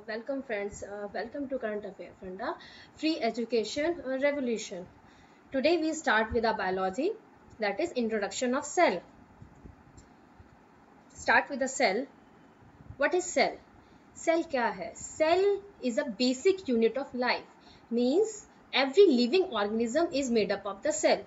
Welcome friends, welcome to Current Affair Funda, Free Education Revolution. Today we start with a biology, that is introduction of cell. Start with the cell. What is cell? Cell क्या है? Cell is a basic unit of life. Means every living organism is made up of the cell.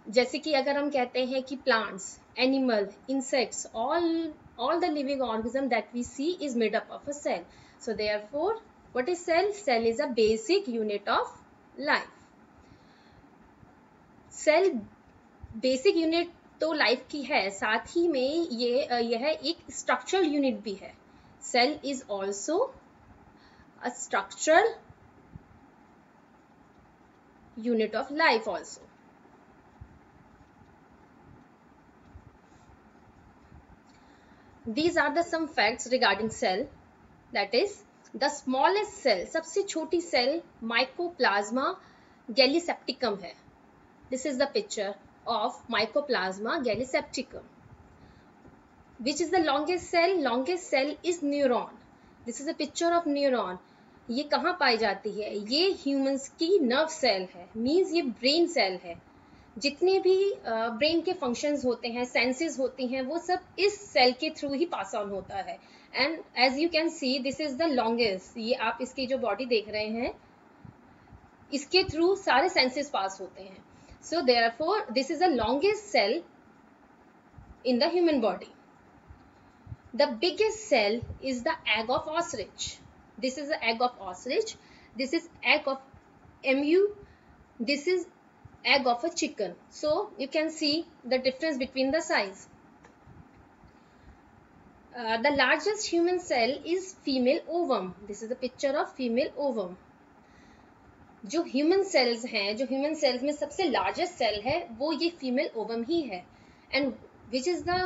जैसे कि अगर हम कहते हैं कि plants, animal, insects, all the living organism that we see is made up of a cell. So therefore, what is cell? Cell is a basic unit of life. Cell basic unit तो life की है, साथ ही में यह एक structural unit भी है. Cell is also a structural unit of life also. These are the some facts regarding cell. That is, the smallest cell, सबसे छोटी cell Mycoplasma gallisepticum है. This is the picture of Mycoplasma gallisepticum. Which is the longest cell? Longest cell is neuron. This is a picture of neuron. ये कहाँ पाई जाती है? ये humans की nerve cell है. Means ये brain cell है. जितने भी ब्रेन के फंक्शंस होते हैं, सेंसेस होती हैं, वो सब इस सेल के थ्रू ही पास ऑन होता है. And as you can see, this is the longest. ये आप इसकी जो बॉडी देख रहे हैं, इसके थ्रू सारे सेंसेस पास होते हैं. So therefore this is the longest cell in the human body. The biggest cell is the egg of ostrich. This is the egg of ostrich. This is egg of emu. This is egg of a chicken. So you can see the difference between the size. The largest human cell is female ovum. This is the picture of female ovum. जो human cells हैं, जो human cells में सबसे largest cell है, वो ये female ovum ही है. And which is the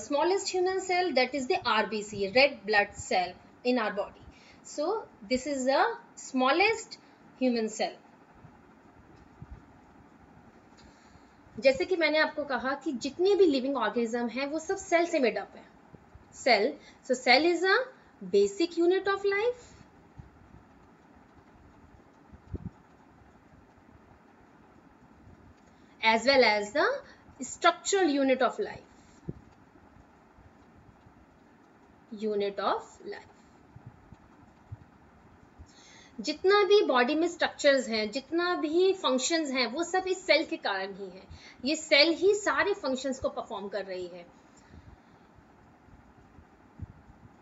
smallest human cell? That is the RBC, red blood cell in our body. So this is the smallest human cell. जैसे कि मैंने आपको कहा कि जितने भी लिविंग ऑर्गेनिज्म हैं वो सब सेल से मेड अप है. Cell, so cell is a basic unit of life. As well as the structural unit of life. Unit of life. जितना भी बॉडी में स्ट्रक्चर्स हैं, जितना भी फंक्शंस हैं, वो सब इस सेल के कारण ही है. ये सेल ही सारे फंक्शंस को परफॉर्म कर रही है.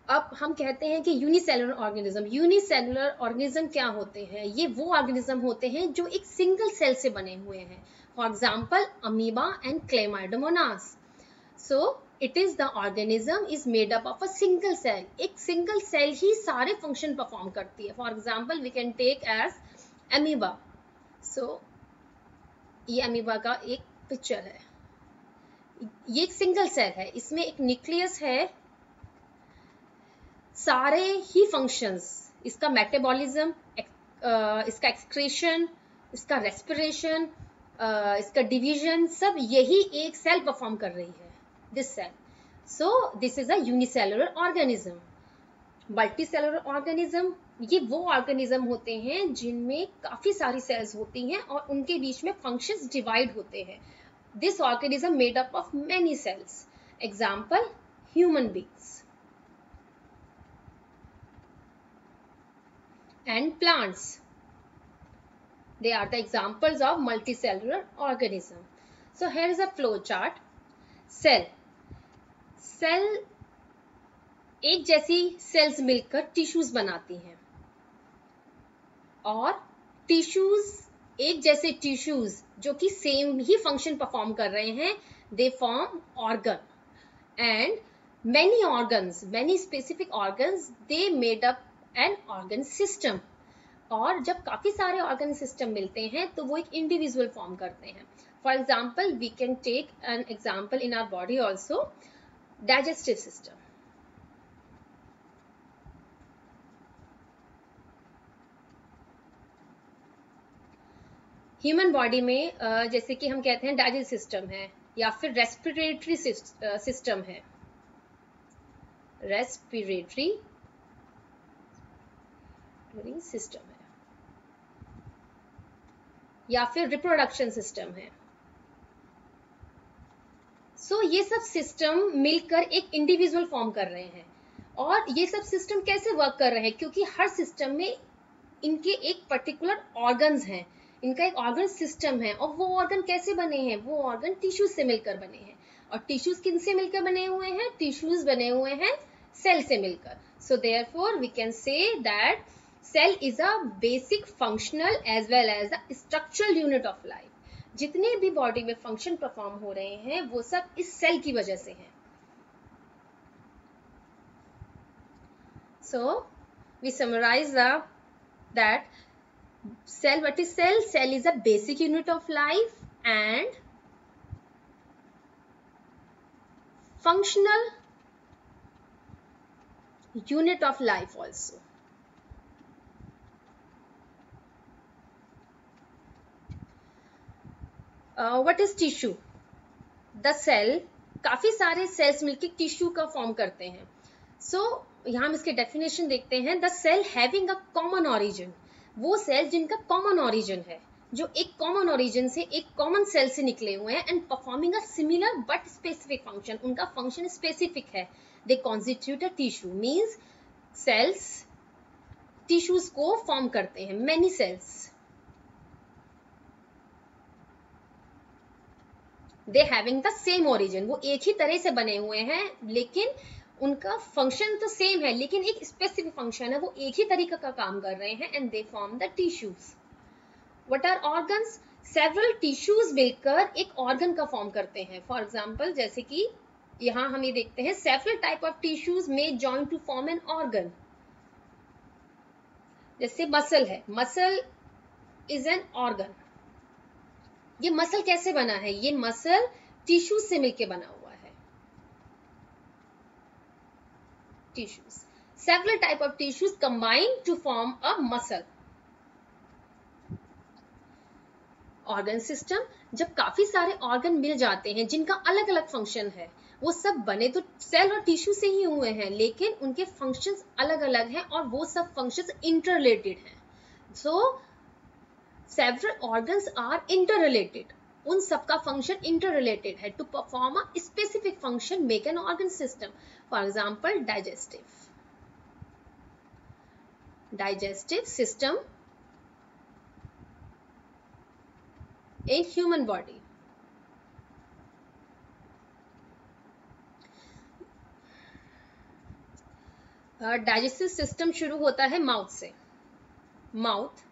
अब हम कहते हैं कि यूनिसेलुलर ऑर्गेनिज्म. यूनिसेलुलर ऑर्गेनिज्म क्या होते हैं? ये वो ऑर्गेनिज्म होते हैं जो एक सिंगल सेल से बने हुए हैं. For example amoeba and Chlamydomonas. So it is the organism is made up of a single cell. एक single cell ही सारे function perform करती है. For example, we can take as amoeba. So ये amoeba का एक picture है. ये एक single cell है. इसमें एक nucleus है. सारे ही functions, इसका metabolism, इसका excretion, इसका respiration, इसका division, सब यही एक cell perform कर रही है. This cell. So this is a unicellular organism. Multicellular organism, ये वो ऑर्गेनिज्म होते हैं जिनमें काफी सारी सेल्स होती हैं और उनके बीच में फंक्शंस डिवाइड होते हैं. This organism made up of many cells. Example, human beings and plants. They are the examples of multicellular organism. So here is a flow chart. Cell. Cell एक जैसी सेल्स मिलकर टिश्यूज बनाती हैं और tissues एक जैसे टिश्यूज जो कि सेम ही फंक्शन परफॉर्म कर रहे हैं, they form organ. And many organs, many specific organs, they made up an organ system. और जब काफी सारे ऑर्गन सिस्टम मिलते हैं तो वो एक इंडिविजुअल फॉर्म करते हैं. For example, we can take an example in our body also. Digestive system. Human body में जैसे कि हम कहते हैं डाइजेस्टिव सिस्टम है या फिर रेस्पिरेटरी सिस्टम है. रेस्पिरेटरी डेलिवरी सिस्टम है या फिर रिप्रोडक्शन सिस्टम है। सो ये सब सिस्टम मिलकर एक इंडिविजुअल फॉर्म कर रहे हैं। और ये सब सिस्टम कैसे वर्क कर रहे हैं, क्योंकि हर सिस्टम में इनके एक पर्टिकुलर ऑर्गन्स हैं, इनका एक ऑर्गन सिस्टम है। और वो ऑर्गन कैसे बने हैं, वो ऑर्गन टिश्यूज से मिलकर बने हैं। और टिश्यूज किन से मिलकर बने हुए हैं, टिश्यूज बने हुए हैं सेल से मिलकर। So therefore we can say that cell is a basic functional as well as a structural unit of life. जितने भी बॉडी में फंक्शन परफॉर्म हो रहे हैं वो सब इस सेल की वजह से हैं। So we summarize that cell, what is cell? Cell is a basic unit of life and functional unit of life also. What is tissue? The cell, काफी सारे सेल्स मिलकर टिश्यू का फॉर्म करते हैं। सो यहाँ हम इसके डेफिनेशन देखते हैं। The cell having a common origin, वो सेल जिनका कॉमन ऑरिजिन है, जो एक कॉमन ऑरिजिन से एक कॉमन सेल से निकले हुए हैं, and performing a similar but specific function, उनका फंक्शन स्पेसिफिक है। They constitute a tissue, means cells tissues को फॉर्म करते हैं, many cells. They having the same origin, वो एक ही तरह से बने हुए हैं, लेकिन उनका फंक्शन तो सेम है, लेकिन एक स्पेसिफिक फंक्शन है, वो एक ही तरीके का काम कर रहे हैं। And they form the tissues. What are organs? Several tissues मिलकर एक ऑर्गन का फॉर्म करते हैं। फॉर एग्जाम्पल, जैसे कि यहाँ हम ये देखते हैं, सेवरल टाइप ऑफ टिश्यूज में join to form an organ. जैसे मसल है, मसल इज एन ऑर्गन। ये मसल कैसे बना है? ये मसल टिश्यू से मिलके बना हुआ है। Tissues, several type of tissues combine to form a muscle. Organ system, जब काफी सारे ऑर्गन मिल जाते हैं जिनका अलग अलग फंक्शन है, वो सब बने तो सेल और टिश्यू से ही हुए हैं, लेकिन उनके फंक्शंस अलग अलग हैं और वो सब फंक्शंस इंटररिलेटेड हैं। So several organs are interrelated, उन सबका फंक्शन इंटररिलेटेड है। To perform a specific function make an organ system. For example, digestive system in human body. Digestive system शुरू होता है माउथ से। Mouth,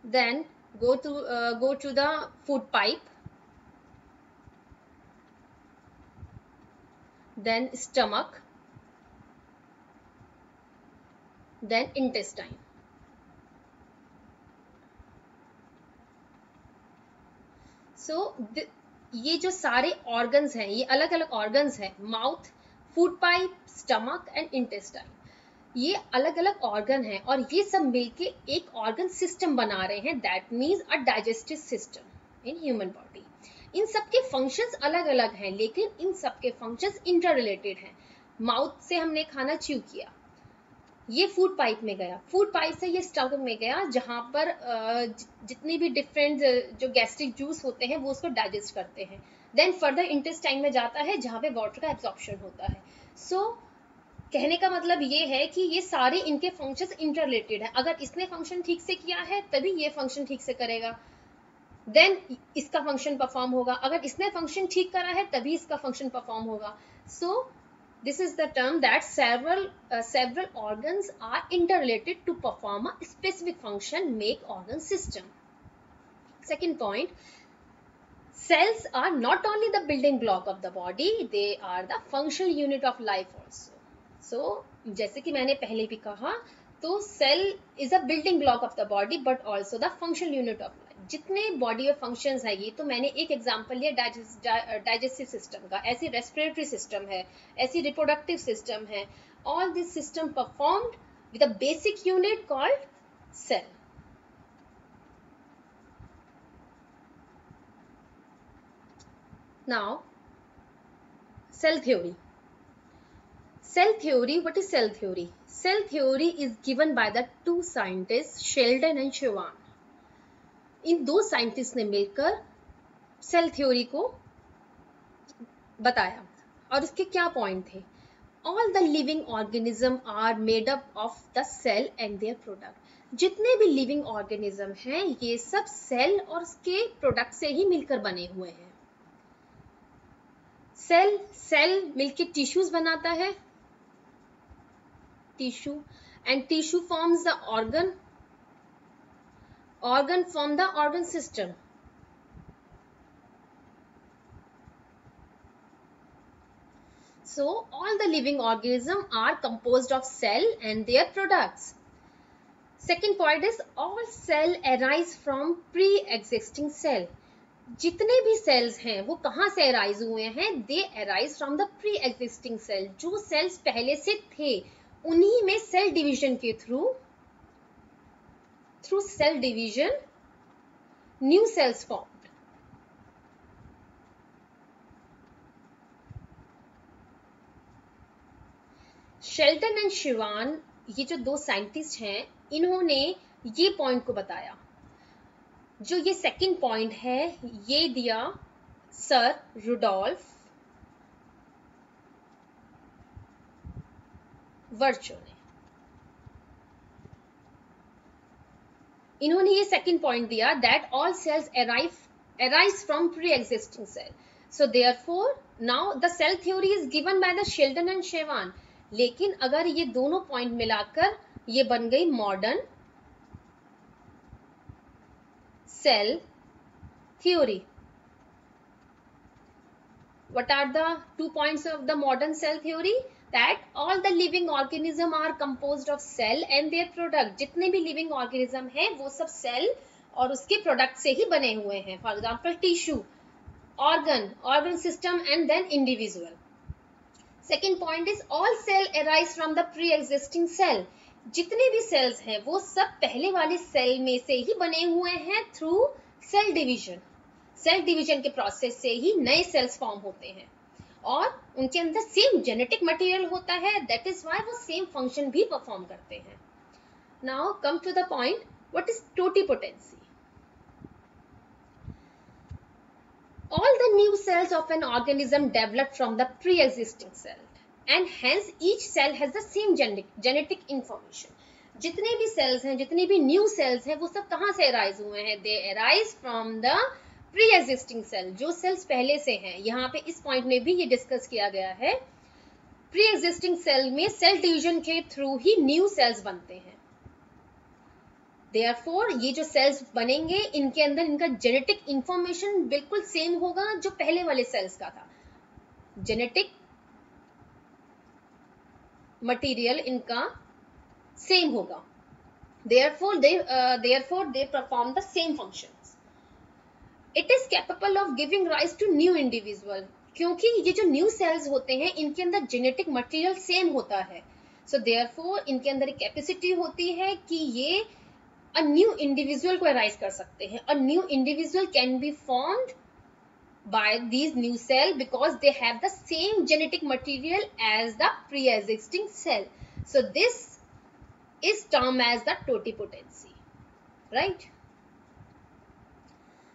then go to the food pipe, then stomach, then intestine. So ये जो सारे organs हैं, ये अलग अलग ऑर्गन्स हैं, mouth, food pipe, stomach and intestine. ये अलग अलग ऑर्गन हैं और ये सब मिलके एक ऑर्गन सिस्टम बना रहे हैं। That means a digestive system in human body. इन सबके फंक्शंस अलग अलग हैं, लेकिन इन सबके फंक्शंस इंटररिलेटेड हैं। माउथ से हमने खाना च्यू किया, ये फूड पाइप में गया, फूड पाइप से ये स्टमक में गया, जहां पर जितनी भी डिफरेंट जो गैस्ट्रिक जूस होते हैं वो उसको डाइजेस्ट करते हैं। देन फर्दर इंटेस्टाइन में जाता है, जहां पे वाटर का एब्जॉर्प्शन होता है। सो कहने का मतलब ये है कि ये सारे इनके फंक्शंस इंटररिलेटेड है। अगर इसने फंक्शन ठीक से किया है तभी ये फंक्शन ठीक से करेगा, देन इसका फंक्शन परफॉर्म होगा। अगर इसने फंक्शन ठीक करा है तभी इसका फंक्शन परफॉर्म होगा। सो this is the term that several organs are interrelated to perform a specific function, make organ system. Second point, cells are not only the building block of the body, they are the functional unit of life also. So जैसे कि मैंने पहले भी कहा, तो cell is a building block of the body but also the functional unit of life. जितने body में functions है, ये तो मैंने एक एग्जांपल लिया डाइजेस्टिव सिस्टम का, ऐसी रेस्पिरेटरी सिस्टम है, ऐसी रिप्रोडक्टिव सिस्टम है। All this system performed with a basic unit called cell. Now cell theory. Cell theory, what is cell theory? Cell theory is given by the two scientists Sheldon and Schwann. इन दो scientist ने मिलकर cell theory को बताया और इसके क्या point थे? All the living organism are made up of the cell and their product. जितने भी लिविंग ऑर्गेनिज्म हैं ये सब सेल और उसके प्रोडक्ट से ही मिलकर बने हुए हैं। सेल मिलकर टिश्यूज बनाता है, tissue, and tissue forms the organ form the organ system. So all the living organisms are composed of cell and their products. Second point is all cell arise from pre-existing cell. जितने भी cells हैं वो कहाँ से arise हुए हैं? They arise from the pre-existing cell. जो cells पहले से थे उन्हीं में cell division के through cell division new cells formed. Schleiden and Schwann, ये जो दो साइंटिस्ट हैं, इन्होंने ये पॉइंट को बताया। जो ये सेकंड पॉइंट है ये दिया सर रुडोल्फ वर्चो ने। इन्होंने ये सेकंड पॉइंट दिया that all cells arise from pre-existing cell. So therefore now the cell theory is given by the Sheldon and Schwann. लेकिन अगर ये दोनों पॉइंट मिलाकर ये बन गई modern cell theory. What are the 2 points of the modern cell theory? That all the living organism are composed of cell and their product. जितने भी living organism हैं वो सब cell और उसके product से ही बने हुए हैं। For example, tissue, organ system and then individual. Second point is all cell arise from the pre-existing cell. जितने भी cells हैं वो सब पहले वाले cell में से ही बने हुए हैं through cell division. Cell division के प्रोसेस से ही नए सेल्स फॉर्म होते हैं और उनके अंदर सेम जेनेटिक मटेरियल होता है, दैट इज व्हाई वो सेम फंक्शन भी परफॉर्म करते हैं। Now come to the point, what is totipotency? All the new cells of an organism develop from the pre existing cell and hence each cell has the same genetic information. जितने भी sales हैं, जितने भी new sales हैं, वो सब कहाँ से अराइज हुए हैं? They arise from the pre existing cell, जो सेल्स पहले से हैं। यहाँ पे इस पॉइंट में भी ये डिस्कस किया गया है, प्री एग्जिस्टिंग सेल में सेल डिवीजन के थ्रू ही न्यू सेल्स बनते हैं। देयरफॉर ये जो सेल्स बनेंगे इनके अंदर इनका जेनेटिक इंफॉर्मेशन बिल्कुल सेम होगा जो पहले वाले सेल्स का था। जेनेटिक मटेरियल इनका सेम होगा, therefore they perform the same function. It is capable of giving rise to new individual, क्योंकि ये जो न्यू सेल्स होते हैं इनके अंदर जेनेटिक मटेरियल सेम होता है। सो देयरफॉर इनके अंदर एक कैपेसिटी होती है कि ये अ न्यू इंडिविजुअल को अराइज कर सकते हैं। A new individual can be formed by these new cell because they have the same genetic material as the pre existing cell. So this is term as the totipotency, right?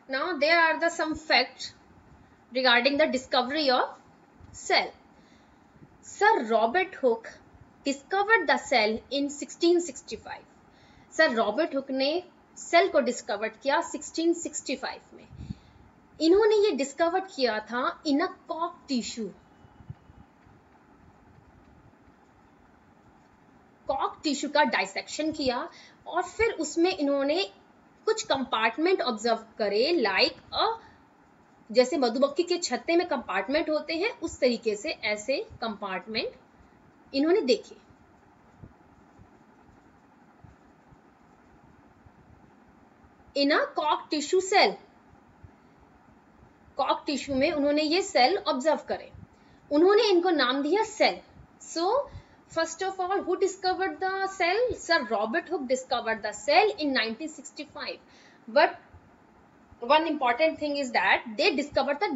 Now there are the some facts regarding the discovery of cell. Sir Robert Hooke discovered the cell in 1665. Sir Robert Hooke ने cell को discover किया 1665 में। इन्होंने ये discover किया था इन a cock tissue. Kock tissue का dissection किया और फिर उसमें इन्होंने कुछ कंपार्टमेंट ऑब्जर्व करे, लाइक जैसे मधुमक्खी के छत्ते में कंपार्टमेंट होते हैं उस तरीके से ऐसे कंपार्टमेंट इन्होंने देखे। इन a cock tissue cell, Kock tissue में उन्होंने ये सेल ऑब्जर्व करे, उन्होंने इनको नाम दिया cell. So first of all, who discovered the cell? Sir Robert Hooke discovered the cell in 1965. But one important thing is that they discovered the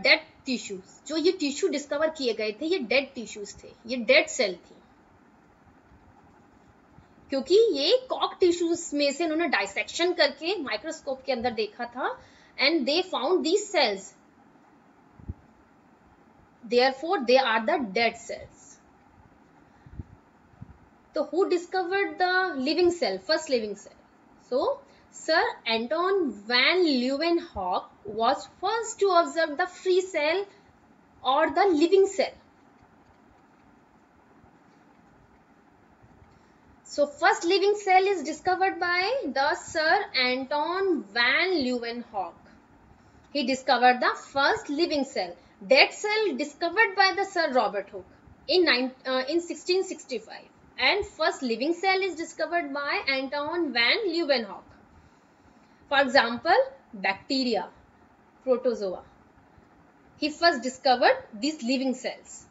dead tissues, जो ये टिश्यू डिस्कवर किए गए थे ये डेड टिश्यूज थे, ये dead cell थी, क्योंकि ये कॉक टिश्यूज में से उन्होंने डाइसेक्शन करके माइक्रोस्कोप के अंदर देखा था and they found these cells, therefore they are the dead cells. तो who discovered the living cell, first living cell? So Sir Anton van Leeuwenhoek was first to observe the free cell or the living cell. So first living cell is discovered by the Sir Anton van Leeuwenhoek. He discovered the first living cell. Dead cell discovered by the Sir Robert Hooke in 1665. And first living cell is discovered by Anton van Leeuwenhoek. For example, bacteria, protozoa. He first discovered these living cells.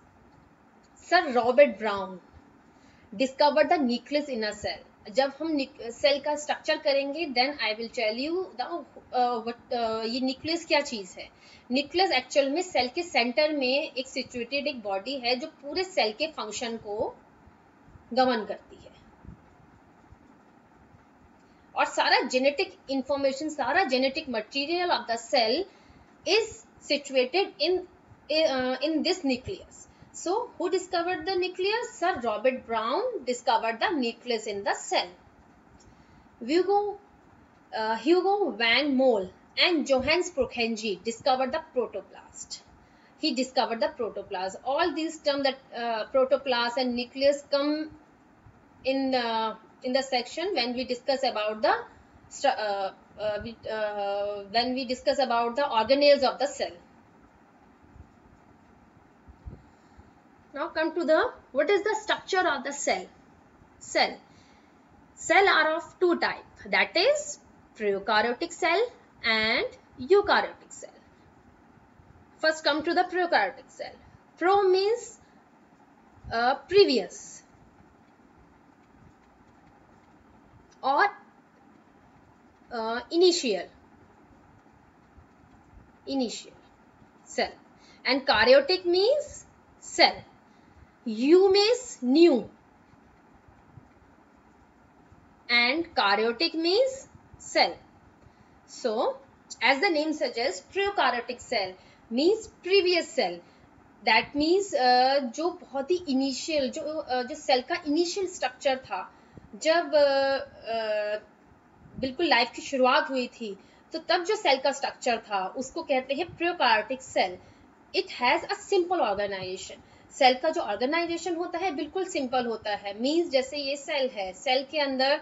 Sir Robert Brown discovered the nucleus in a cell. जब हम cell का structure करेंगे then I will tell you ये nucleus क्या चीज है. Nucleus actual में cell के सेंटर में एक सिचुएटेड एक बॉडी है जो पूरे सेल के फंक्शन को गवर्न करती है, और सारा जेनेटिक इंफॉर्मेशन, सारा genetic material of the cell is situated in this nucleus. So who discovered the nucleus? Sir Robert Brown discovered the nucleus in the cell. Hugo van Mol and Johannes Purkinje discovered the protoplast. He discovered the protoplast. All these terms, that protoplast and nucleus, come in the section when we discuss about the when we discuss about the organelles of the cell. Now come to the what is the structure of the cell. Cell are of two types, that is prokaryotic cell and eukaryotic cell. First come to the prokaryotic cell. Pro means previous or initial cell, and karyotic means cell. U means new and karyotic means cell. So as the name suggests, prokaryotic cell means previous cell. That means जो बहुत ही initial जो cell का initial structure था, जब बिल्कुल life की शुरुआत हुई थी, तो तब जो सेल का स्ट्रक्चर था उसको कहते हैं prokaryotic cell. It has a simple organisation. Cell का जो ऑर्गेनाइजेशन होता है बिल्कुल सिंपल होता है. मींस जैसे ये सेल है, सेल के अंदर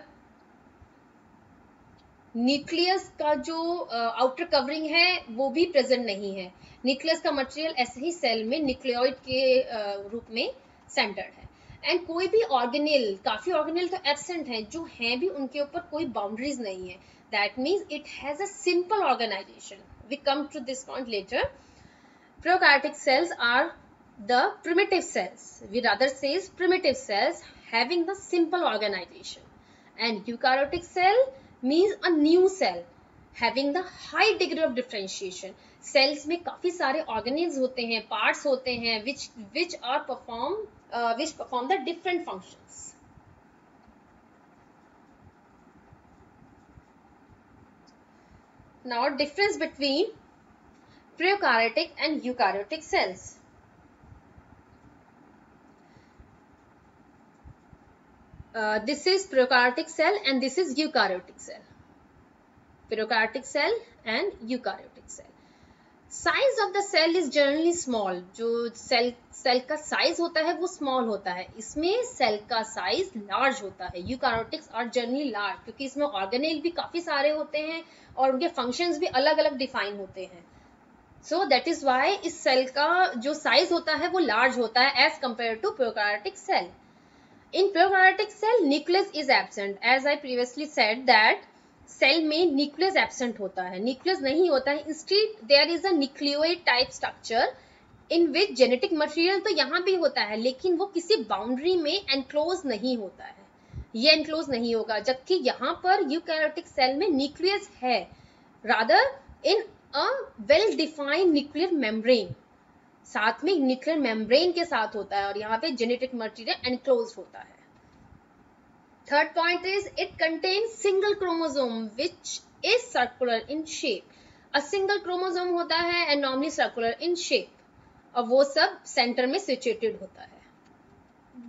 न्यूक्लियस का जो आउटर कवरिंग है वो भी प्रेजेंट नहीं है. न्यूक्लियस का मटेरियल ऐसे ही सेल में न्यूक्लियोइड के रूप में सेंटर्ड है. एंड कोई भी ऑर्गेनेल, काफी ऑर्गेनेल तो एब्सेंट हैं, जो हैं भी उनके ऊपर कोई बाउंड्रीज नहीं है. That means it has a simple organisation. We come to this point later. Prokaryotic cells are the primitive cells. We rather says primitive cells having the simple organization. And eukaryotic cell means a new cell having the high degree of differentiation. Cells में काफी सारे organelles होते हैं, parts होते हैं, which perform the different functions. Now difference between prokaryotic and eukaryotic cells. This is prokaryotic cell and this is eukaryotic cell. Prokaryotic cell and eukaryotic cell. Size of the cell is generally small. जो cell का size होता है वो small होता है. इसमें cell का size large होता है. यूकार्योटिक्स आर जनरली लार्ज, क्योंकि इसमें ऑर्गेनेल भी काफी सारे होते हैं और उनके फंक्शंस भी अलग अलग डिफाइन होते हैं. सो दैट इज वाई इस सेल का जो साइज होता है वो लार्ज होता है as compare to prokaryotic cell. In prokaryotic cell, nucleus is absent. As I previously said that cell में nucleus absent होता है, nucleus नहीं होता है. Instead, there is a nucleoid type structure in which genetic material तो यहाँ भी होता है, लेकिन वो किसी boundary में enclose नहीं होता है. ये enclose नहीं होगा, जबकि यहाँ पर eukaryotic cell में nucleus है, rather in a well-defined nuclear membrane. साथ में न्यूक्लियर मेम्ब्रेन के साथ होता है और यहाँ पे जेनेटिक मटेरियल एनक्लोज्ड होता है. Third point is it contains single chromosome which is circular in shape. A single chromosome होता है and normally circular in shape और वो सब सेंटर में सिचुएटेड होता है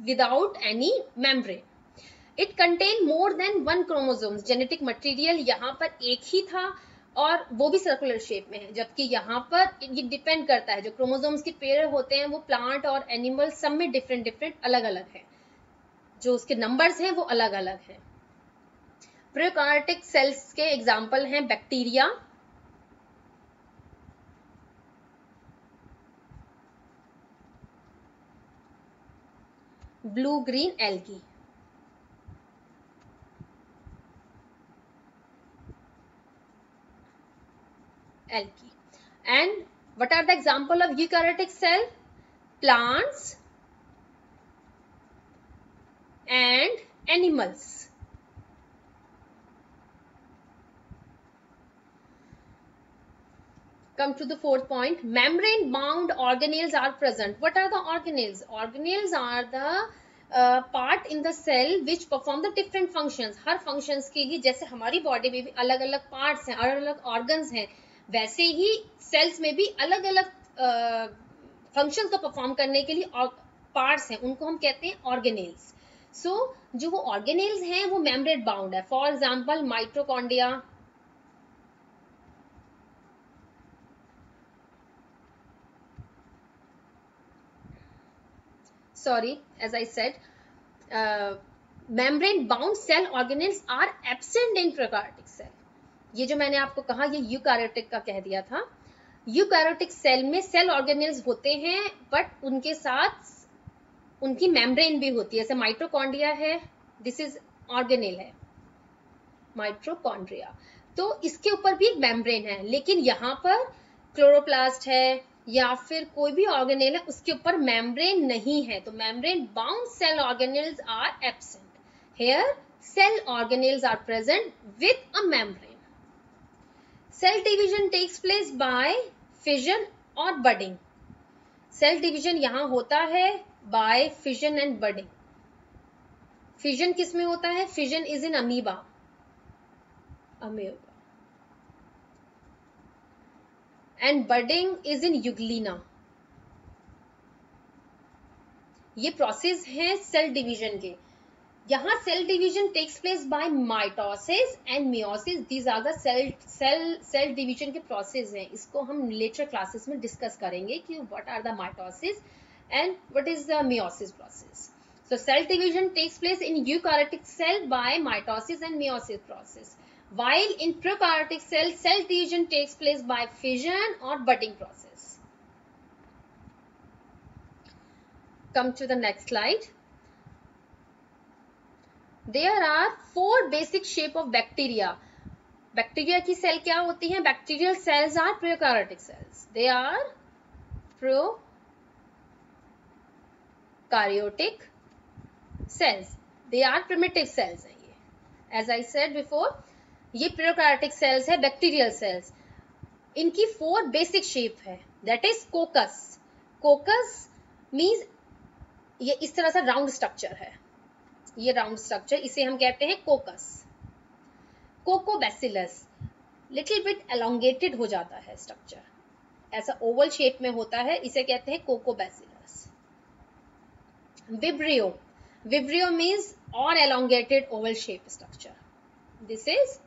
without any membrane. It contain more than one chromosomes. Genetic material यहाँ पर एक ही था और वो भी सर्कुलर शेप में है, जबकि यहाँ पर ये डिपेंड करता है. जो क्रोमोसोम्स के पेयर होते हैं वो प्लांट और एनिमल सब में डिफरेंट डिफरेंट अलग अलग है, जो उसके नंबर्स हैं वो अलग अलग हैं. प्रोकार्योटिक सेल्स के एग्जाम्पल हैं bacteria, blue green algae. And what are the example of eukaryotic cell? Plants and animals. Come to the fourth point. Membrane bound organelles are present. What are the organelles? Organelles are the part in the cell which perform the different functions. Her functions के लिए, जैसे हमारी body में भी अलग अलग parts हैं, अलग अलग organs हैं, वैसे ही सेल्स में भी अलग अलग फंक्शंस को परफॉर्म करने के लिए पार्ट्स हैं, उनको हम कहते हैं ऑर्गेनेल्स. सो जो वो ऑर्गेनेल्स हैं वो मेम्ब्रेन बाउंड है. For example mitochondria, sorry, as I said, membrane bound cell organelles are absent in prokaryotic cell. ये जो मैंने आपको कहा ये यूकैरियोटिक का कह दिया था. यूकैरियोटिक सेल में सेल ऑर्गेनेल्स होते हैं बट उनके साथ उनकी मेम्ब्रेन भी होती है. जैसे माइटोकॉन्ड्रिया है, दिस इज ऑर्गेनेल है माइटोकॉन्ड्रिया, तो इसके ऊपर भी एक मेम्ब्रेन है. लेकिन यहाँ पर क्लोरोप्लास्ट है या फिर कोई भी ऑर्गेनेल है उसके ऊपर मेम्ब्रेन नहीं है, तो membrane bound cell organelles are absent. Here cell organelles are present with a membrane. Cell division takes place by fission और budding. Cell division यहाँ होता है by fission and budding. Fission किस में होता है? Fission is in amoeba. And budding is in euglena. ये process है सेल डिवीजन के. यहाँ cell division takes place by mitosis and meiosis. These are the cell division के प्रोसेस हैं. इसको हम लेटर क्लासेस में डिस्कस करेंगे कि what are the mitosis and what is the meiosis process. So cell division takes place in eukaryotic cell by mitosis and meiosis process, while in prokaryotic cell division takes place by fission or budding process. Come to the next slide. There are four basic shape of bacteria. Bacteria की cell क्या होती हैं? Bacterial cells are prokaryotic cells. They are prokaryotic cells. They are primitive cells हैं ये. As I said before, ये prokaryotic cells है, bacterial cells. इनकी four basic shape है, दैट इज कोकस. कोकस मीन्स ये इस तरह से राउंड स्ट्रक्चर है, ये राउंड स्ट्रक्चर, इसे हम कहते हैं कोकस. कोकोबैसिलस लिटिल बिट एलोंगेटेड हो जाता है स्ट्रक्चर, ऐसा ओवल शेप में होता है, इसे कहते हैं कोकोबैसिलस. विब्रियो, विब्रियो मीन्स और elongated Oval shape structure, this is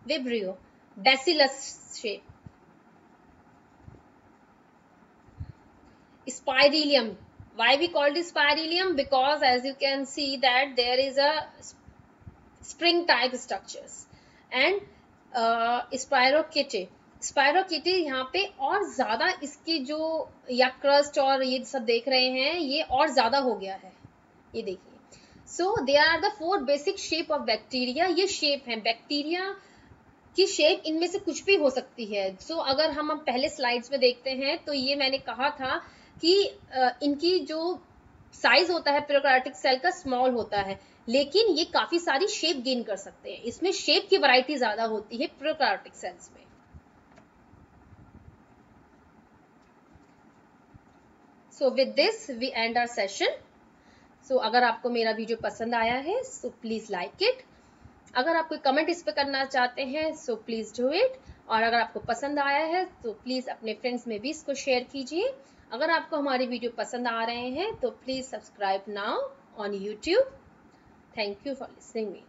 Vibrio. Bacillus shape. Spirillum. Why we called it spirillum? Because as you can see that there is a spring type structures. And Spirochaete. Spirochaete यहाँ पे और ज्यादा इसकी जो या crust और ये सब देख रहे हैं ये और ज्यादा हो गया है, ये देखिए. So there are the four basic shape of bacteria. ये शेप है बैक्टीरिया की शेप, इनमें से कुछ भी हो सकती है. सो अगर हम पहले स्लाइड्स में देखते हैं तो ये मैंने कहा था कि इनकी जो साइज होता है प्रोकार्योटिक सेल का स्मॉल होता है, लेकिन ये काफी सारी शेप गेन कर सकते हैं. इसमें शेप की वैरायटी ज्यादा होती है प्रोकार्योटिक सेल्स में. So with this we end our session. So अगर आपको मेरा वीडियो पसंद आया है so please like it. अगर आप कोई कमेंट इस पे करना चाहते हैं so please do it. और अगर आपको पसंद आया है तो प्लीज अपने फ्रेंड्स में भी इसको शेयर कीजिए. अगर आपको हमारे वीडियो पसंद आ रहे हैं तो please subscribe now on YouTube. Thank you for listening me.